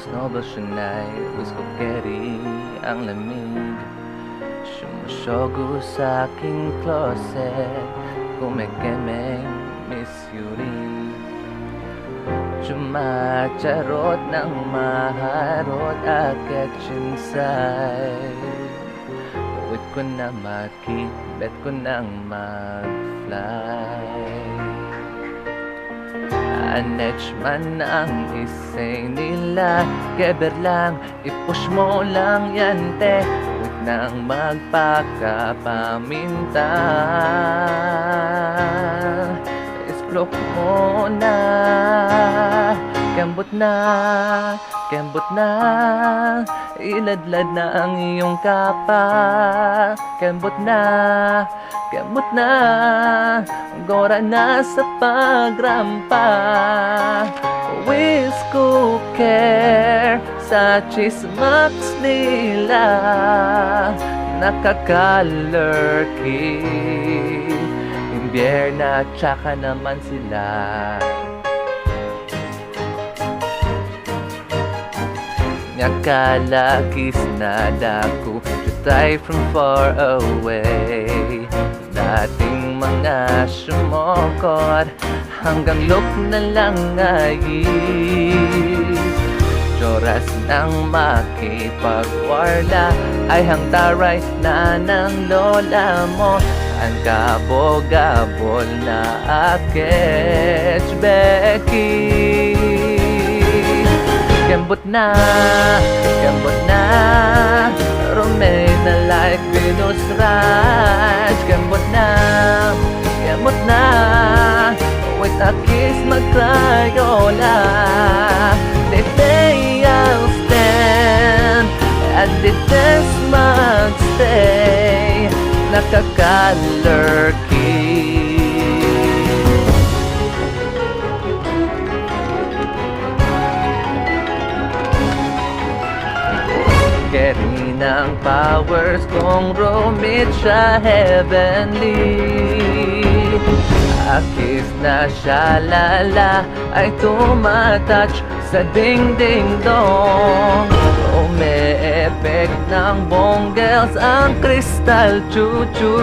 Snowball Shunay, Wisko Kerry ang lamig. Sumusyogo sa aking closet, kumekemeng Miss Yuri. Chumacharot ng maharot akit inside. Uwit ko na makibet ko nang mag-fly. Anech man ang isay nila, keber lang, i-push mo lang yan te. Huwag nang magpakapaminta. Isplok mo na, kembot na, kembot na. Iladlad na ang iyong kapa, kembot na, kembot na. Gora na sa pagrampa. Wisko care sa chismax nila, nakaka-lurky. Imbierna tsaka naman sila. Nakalagis na dako, jutay from far away. Dating mga sumokot, hanggang look na lang ayis. Tsoras nang makipagwarla, ay hangtaray na ng lola mo. Ang kabog-gabol na akech Becky. Kembot na, Romay na like Venus Raj. Kembot na, with a kiss mag-crayola. The day I'll stand at the desk magstay, nakaka-lurky. Carry ng powers kong romit siya heavenly. Akis na siya lala ay tumatouch sa ding-ding-dong. Umi-effect ng bonggels ang crystal chuchu.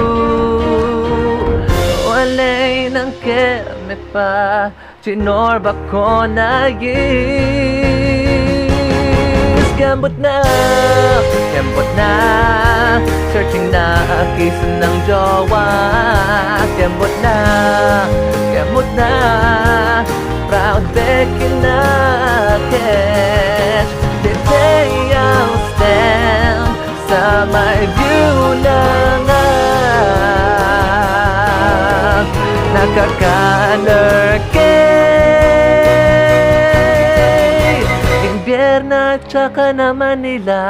Walay ng keme pa, chinorba ko na Kembot na, searching na akis ng jowa. Kembot na, proud Becky na catch. The day I'll stand sa my view na nga, nakaka-lurky. Imbierna tsaka naman nila.